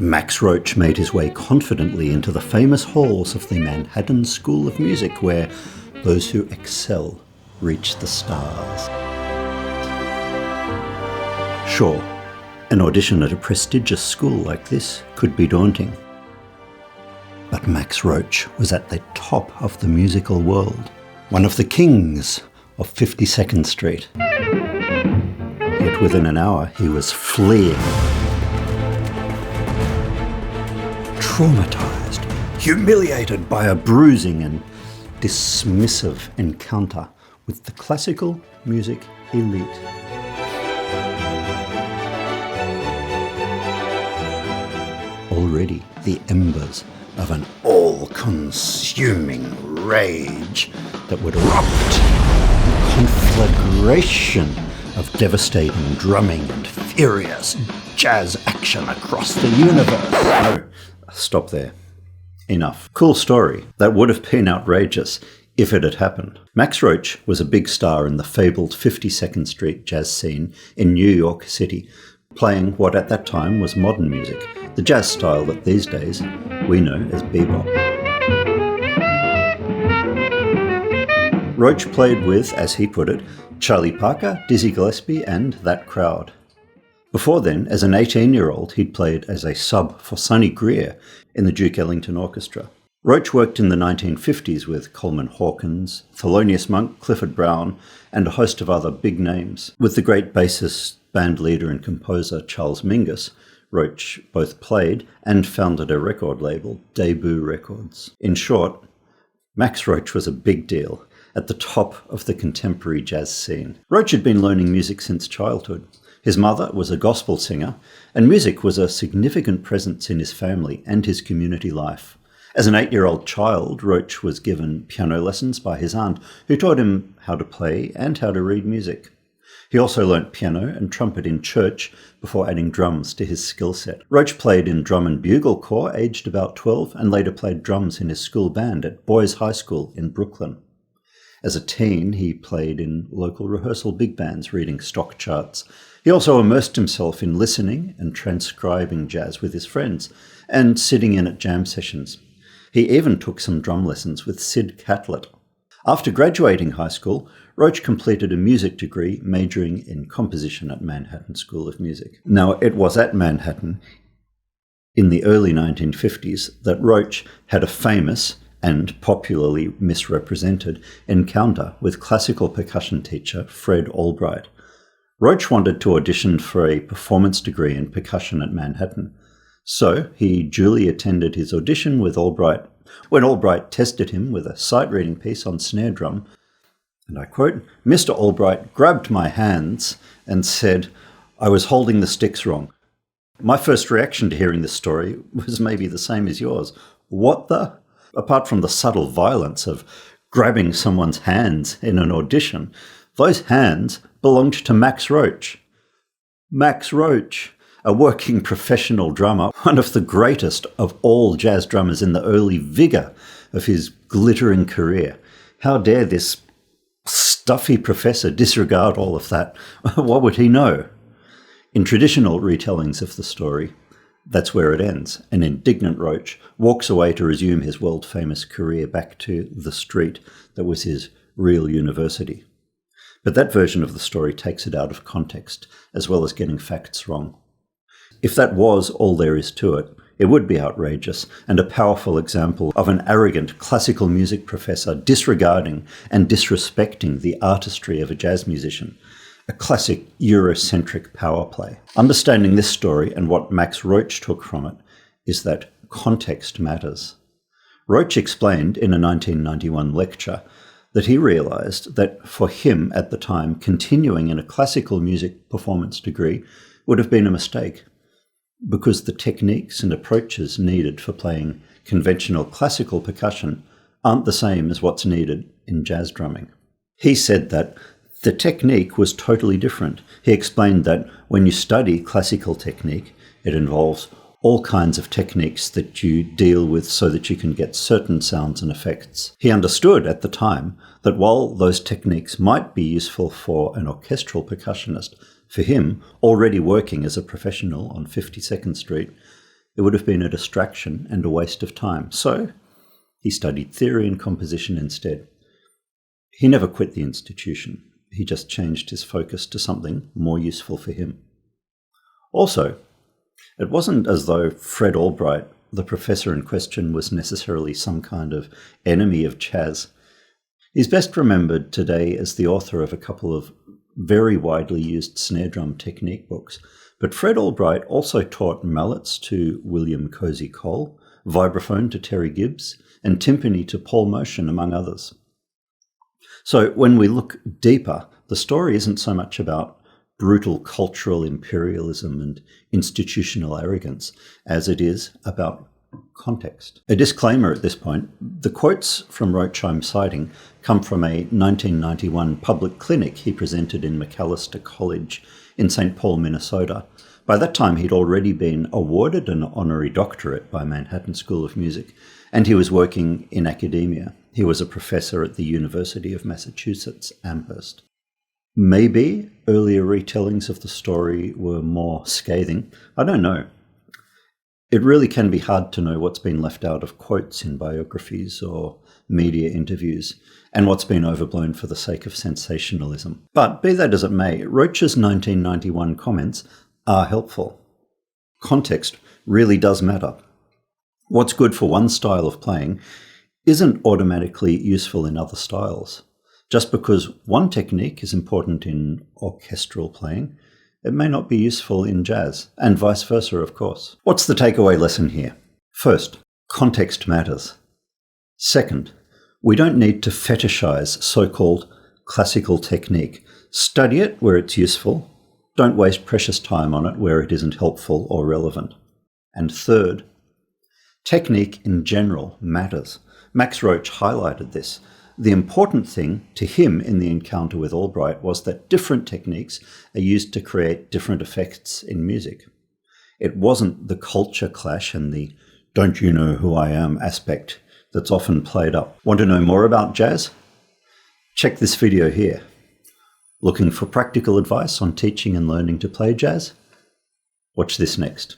Max Roach made his way confidently into the famous halls of the Manhattan School of Music, where those who excel reach the stars. Sure, an audition at a prestigious school like this could be daunting. But Max Roach was at the top of the musical world, one of the kings of 52nd Street. Yet within an hour he was fleeing. Traumatized, humiliated by a bruising and dismissive encounter with the classical music elite. Already the embers of an all-consuming rage that would erupt, conflagration of devastating drumming and furious jazz action across the universe. No, stop there. Enough. Cool story. That would have been outrageous if it had happened. Max Roach was a big star in the fabled 52nd Street jazz scene in New York City, playing what at that time was modern music, the jazz style that these days we know as bebop. Roach played with, as he put it, Charlie Parker, Dizzy Gillespie and that crowd. Before then, as an 18-year-old, he'd played as a sub for Sonny Greer in the Duke Ellington Orchestra. Roach worked in the 1950s with Coleman Hawkins, Thelonious Monk, Clifford Brown, and a host of other big names. With the great bassist, band leader and composer Charles Mingus, Roach both played and founded a record label, Debut Records. In short, Max Roach was a big deal at the top of the contemporary jazz scene. Roach had been learning music since childhood. His mother was a gospel singer, and music was a significant presence in his family and his community life. As an 8-year-old child, Roach was given piano lessons by his aunt, who taught him how to play and how to read music. He also learnt piano and trumpet in church before adding drums to his skill set. Roach played in drum and bugle corps aged about 12 and later played drums in his school band at Boys High School in Brooklyn. As a teen, he played in local rehearsal big bands reading stock charts. He also immersed himself in listening and transcribing jazz with his friends and sitting in at jam sessions. He even took some drum lessons with Sid Catlett. After graduating high school, Roach completed a music degree majoring in composition at Manhattan School of Music. Now, it was at Manhattan in the early 1950s that Roach had a famous and popularly misrepresented encounter with classical percussion teacher Fred Albright. Roach wanted to audition for a performance degree in percussion at Manhattan, so he duly attended his audition with Albright. When Albright tested him with a sight-reading piece on snare drum, and I quote, "Mr. Albright grabbed my hands and said, 'I was holding the sticks wrong.'" My first reaction to hearing this story was maybe the same as yours. What the? Apart from the subtle violence of grabbing someone's hands in an audition, those hands belonged to Max Roach. Max Roach, a working professional drummer, one of the greatest of all jazz drummers in the early vigour of his glittering career. How dare this stuffy professor disregard all of that? What would he know? In traditional retellings of the story, that's where it ends. An indignant Roach walks away to resume his world-famous career back to the street that was his real university. But that version of the story takes it out of context, as well as getting facts wrong. If that was all there is to it, it would be outrageous and a powerful example of an arrogant classical music professor disregarding and disrespecting the artistry of a jazz musician. A classic Eurocentric power play. Understanding this story and what Max Roach took from it is that context matters. Roach explained in a 1991 lecture that he realized that for him at the time, continuing in a classical music performance degree would have been a mistake, because the techniques and approaches needed for playing conventional classical percussion aren't the same as what's needed in jazz drumming. He said that the technique was totally different. He explained that when you study classical technique, it involves all kinds of techniques that you deal with so that you can get certain sounds and effects. He understood at the time that while those techniques might be useful for an orchestral percussionist, for him, already working as a professional on 52nd Street, It would have been a distraction and a waste of time. So he studied theory and composition instead. He never quit the institution. He just changed his focus to something more useful for him. Also, it wasn't as though Fred Albright, the professor in question, was necessarily some kind of enemy of jazz. He's best remembered today as the author of a couple of very widely used snare drum technique books. But Fred Albright also taught mallets to William Cozy Cole, vibraphone to Terry Gibbs, and timpani to Paul Motion, among others. So when we look deeper, the story isn't so much about brutal cultural imperialism and institutional arrogance as it is about context. A disclaimer at this point: the quotes from Roach I'm citing come from a 1991 public clinic he presented in Macalester College in St. Paul, Minnesota. By that time, he'd already been awarded an honorary doctorate by Manhattan School of Music, and he was working in academia. He was a professor at the University of Massachusetts, Amherst. Maybe earlier retellings of the story were more scathing. I don't know. It really can be hard to know what's been left out of quotes in biographies or media interviews, and what's been overblown for the sake of sensationalism. But be that as it may, Roach's 1991 comments are helpful. Context really does matter. What's good for one style of playing isn't automatically useful in other styles. Just because one technique is important in orchestral playing, it may not be useful in jazz, and vice versa, of course. What's the takeaway lesson here? First, context matters. Second, we don't need to fetishize so-called classical technique. Study it where it's useful. Don't waste precious time on it where it isn't helpful or relevant. And third, technique in general matters. Max Roach highlighted this. The important thing to him in the encounter with Albright was that different techniques are used to create different effects in music. It wasn't the culture clash and the "don't you know who I am" aspect that's often played up. Want to know more about jazz? Check this video here. Looking for practical advice on teaching and learning to play jazz? Watch this next.